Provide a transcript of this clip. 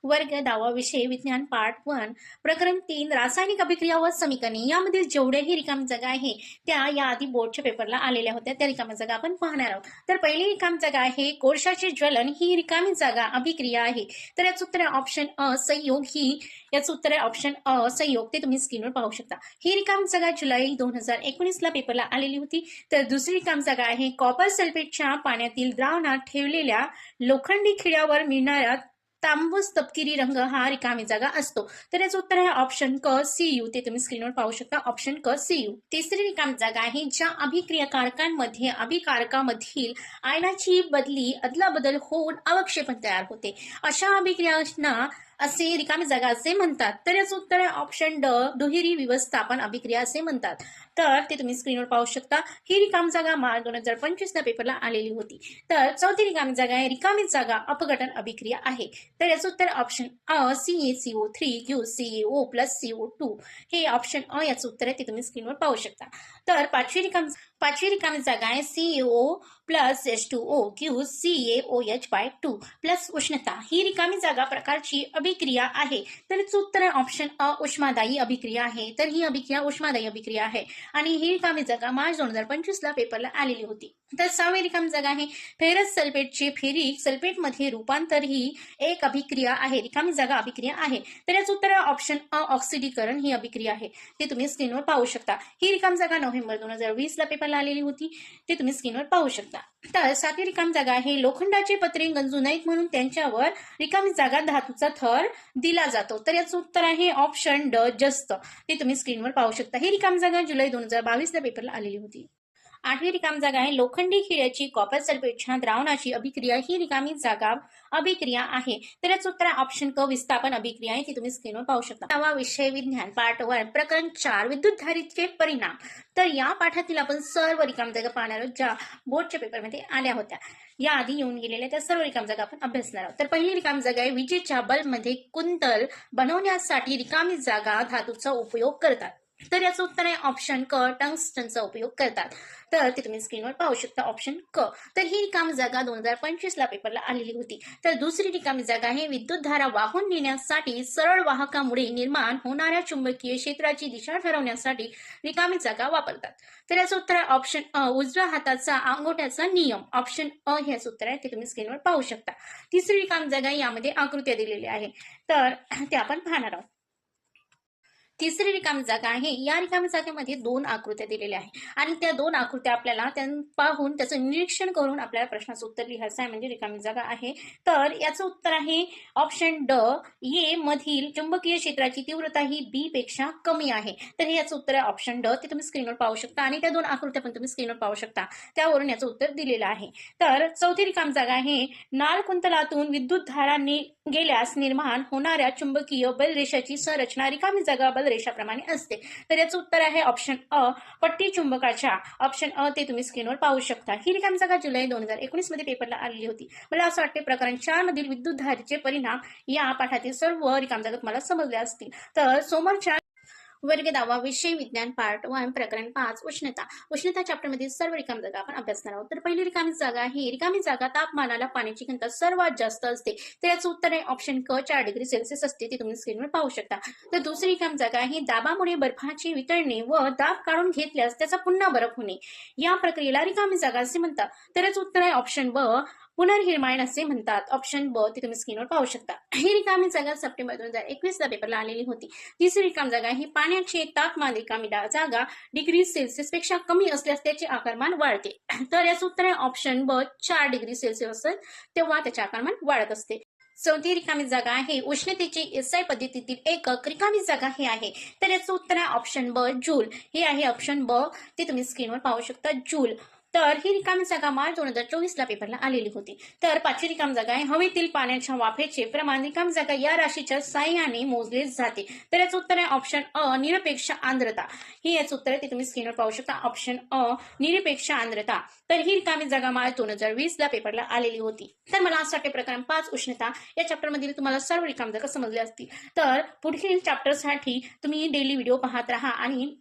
वर्ग 10 विषय विज्ञान पार्ट 1 प्रकरण 3 रासायनिक अभिक्रिया व समीकरणे यामधील जेवढ्याही रिकामी जागा आहे त्या याआधी बोर्डच्या पेपरला आलेल्या होत्या त्या रिकामी जागा आपण पाहणार आहोत। तर पहिली रिकामी जागा आहे कोळशाचे ज्वलन, ही रिकामी जागा अभिक्रिया आहे। तर याचं उत्तर आहे ऑप्शन अ संयोग, ही याचं उत्तर आहे ऑप्शन अ संयोग, ते तुम्ही स्क्रीनवर पाहू शकता। ही रिकामी जागा जुलै 2019 ला पेपरला आलेली होती। तर दुसरी रिकामी जागा आहे कॉपर सल्फेटच्या पाण्यातील द्रावणात ठेवलेल्या लोखंडी खिळ्यावर मिळणाऱ्या तांबूस तपकिरी रंग हा रिकामी जागा असतो। तर याचं उत्तर आहे ऑप्शन क सीयू, ते तुम्ही स्क्रीनवर पाहू शकता, ऑप्शन क सीयू। तिसरी रिकामी जागा आहे ज्या अभिक्रियाकारकांमध्ये अभिकारकामधील आयनाची अदलाबदल होऊन अवक्षेपण तयार होते, अशा अभिक्रियांना असे रिकामी जागा असे म्हणतात। तर याचं उत्तर आहे ऑप्शन ड दुहेरी विवस्थापन अभिक्रिया असे म्हणतात। तर ते तुम्ही स्क्रीनवर पाहू शकता। ही रिकामी जागा मार्च 2025 ला पेपरला आलेली होती। तर चौथी रिकामी जागा आहे रिकामी जागा अपघटन अभिक्रिया आहे। तर याचं उत्तर ऑप्शन अ CaCO3 gives CaO plus CO2, हे ऑप्शन अ याचं उत्तर आहे, ते तुम्ही स्क्रीनवर पाहू शकता। तर पाचवी रिकामी जागा आहे CaO plus H2O gives CaOH/2 plus उष्णता, ही रिकामी जागा प्रकारची अभिक्रिया आहे। तर याचं उत्तर आहे ऑप्शन अ उष्मादायी अभिक्रिया आहे। तर ही अभिक्रिया उष्मादायी अभिक्रिया आहे आणि ही रिकामी जागा मार्च 2025 ला पेपरला आलेली होती। तर सहावी रिकामी जागा आहे फेरस सल्फेटचे फेरिक सल्फेटमध्ये रूपांतर, ही एक अभिक्रिया आहे, रिकामी जागा अभिक्रिया आहे। तर याचं उत्तर आहे ऑप्शन अ ऑक्सिडीकरण, ही अभिक्रिया आहे, ते तुम्ही स्क्रीनवर पाहू शकता। ही रिकामी जागा नोव्हेंबर 2020 ला पेपरला आलेली होती, ते तुम्ही स्क्रीनवर पाहू शकता। तर सातवी रिकामी जागा आहे लोखंडाचे पत्रे गंजू नयेत म्हणून त्यांच्यावर रिकामी जागा धातूचा थर दिला जातो। तर याचं उत्तर आहे ऑप्शन ड जस्त, ते तुम्ही स्क्रीनवर पाहू शकता। ही रिकामी जागा जुलै 2022 ला पेपरला आलेली होती। आठवी रिकामी जागा आहे लोखंडी खिळ्याची कॉपर सल्फेटच्या द्रावणाची अभिक्रिया, ही रिकामी जागा अभिक्रिया आहे। तर याचं उत्तर ऑप्शन क विस्थापन अभिक्रिया आहे, ती तुम्ही स्क्रीनवर पाहू शकता। 9वा विषय विज्ञान पार्ट 1 प्रकरण 4 विद्युतधारीचे परिणाम। तर या पाठातील आपण सर्व रिकामी जागा पाहणार आहोत ज्या बोर्डच्या पेपरमध्ये आल्या होत्या। या आधी येऊन गेलेल्या त्या सर्व रिकामी जागा आपण अभ्यासणार आहोत। तर पहिली रिकामी जागा आहे विजेच्या बल्बमध्ये कुंतल बनवण्यासाठी रिकामी जागा धातूचा उपयोग करतात। तर याचं उत्तर आहे ऑप्शन क टंगस्टनचा उपयोग करतात। तर ते तुम्ही स्क्रीनवर पाहू शकता, ऑप्शन क। तर ही रिकामी जागा 2025 ला पेपरला आलेली होती। तर दुसरी रिकामी जागा आहे विद्युतधारा वाहून नेण्यासाठी सरळ वाहकामुळे निर्माण होणाऱ्या चुंबकीय क्षेत्राची दिशा ठरवण्यासाठी रिकामी जागा वापरतात। तर याचं उत्तर आहे ऑप्शन अ उजव्या हाताचा अंगठ्याचा नियम, ऑप्शन अ हे उत्तर आहे, ते तुम्ही स्क्रीनवर पाहू शकता। तिसरी रिकामी जागा यामध्ये आकृत्या दिलेल्या आहे, तर ते आपण पाहणार आहोत। तिसरी रिकामी जागा आहे, या रिकामी जागेमध्ये दोन आकृत्या दिलेल्या आहेत आणि त्या दोन आकृत्या आपल्याला पाहून त्याचं निरीक्षण करून आपल्याला प्रश्नाचं उत्तर लिहायचं आहे, म्हणजे रिकामी जागा आहे। तर याचं उत्तर आहे ऑप्शन ड ए मधील चुंबकीय क्षेत्राची तीव्रता ही बी पेक्षा कमी आहे। तर हे याचं उत्तर आहे ऑप्शन ड, ते तुम्ही स्क्रीनवर पाहू शकता आणि त्या दोन आकृत्या पण तुम्ही स्क्रीनवर पाहू शकता, त्यावरून याचं उत्तर दिलेलं आहे। तर चौथी रिकामी जागा आहे नाळ कुंतलातून विद्युत धारा गेल्यास निर्माण होणाऱ्या चुंबकीय बलरेषाची संरचना रिकामी जागा बलरेषाप्रमाणे असते। तर याचं उत्तर आहे ऑप्शन अ पट्टी चुंबकाच्या, ऑप्शन अ ते तुम्ही स्क्रीनवर पाहू शकता। ही रिकामी जागा जुलै 2019 मध्ये पेपरला आलेली होती। मला असं वाटते प्रकरण 4 मधील विद्युत धारेचे परिणाम या पाठातील सर्व रिकामी जागा तुम्हाला समजल्या असतील। तर सोमवारच्या वर्ग 10 विषय विज्ञान पार्ट 1 प्रकरण 5 उष्णता चॅप्टर मधील सर्व रिकामी जागा आपण अभ्यासणार आहोत। तर पहिली रिकामी जागा आहे रिकामी जागा तापमानाला पाण्याची घनता सर्वात जास्त असते। तर याचं उत्तर आहे ऑप्शन क 4 डिग्री सेल्सिअस असते, ते तुम्ही स्क्रीनवर पाहू शकता। तर दुसरी रिकामी जागा आहे दाबामुळे बर्फाची वितळणे व दाब काढून घेतल्यास त्याचा पुन्हा बर्फ होणे, या प्रक्रियेला रिकामी जागा असे म्हणतात। तर याचं उत्तर आहे ऑप्शन ब पुनर्निर्माण असे म्हणतात, ऑप्शन ब ते तुम्ही स्क्रीनवर पाहू शकता। ही रिकामी जागा सप्टेंबर 2021 ला पेपरला आलेली होती। तिसरी रिकामी जागा ही पाण्याचे तापमान रिकामी जागा डिग्री सेल्सिअस पेक्षा कमी असल्यास त्याचे आकारमान वाढते। तर याचं उत्तर आहे ऑप्शन ब 4 डिग्री सेल्सिअस असेल तेव्हा त्याचे आकारमान वाढत असते। चौथी रिकामी जागा आहे उष्णतेची एसआय पद्धतीतील एकक रिकामी जागा हे आहे। तर याचं उत्तर आहे ऑप्शन ब जूल, हे आहे ऑप्शन ब, ते तुम्ही स्क्रीनवर पाहू शकता, जूल। तर ही रिकामी जागा मार्च 2024 ला पेपरला आलेली होती। तर पाचवी रिकामी जागा आहे हवेतील पाण्याच्या वाफेचे प्रमाण रिकामी जागा या राशीच्या साह्याने मोजले जाते। तर याचं उत्तर आहे ऑप्शन अ निरपेक्ष आर्द्रता, हे याचं उत्तर आहे, ते तुम्ही स्क्रीनवर पाहू शकता, ऑप्शन अ निरपेक्ष आर्द्रता। तर ही रिकामी जागा मार्च 2020 ला पेपरला आलेली होती। तर मला असं वाटते प्रकरण 5 उष्णता या चॅप्टर मधील तुम्हाला सर्व रिकामी जागा समजल्या असतील। तर पुढील चॅप्टरसाठी तुम्ही डेली व्हिडिओ पाहत राहा आणि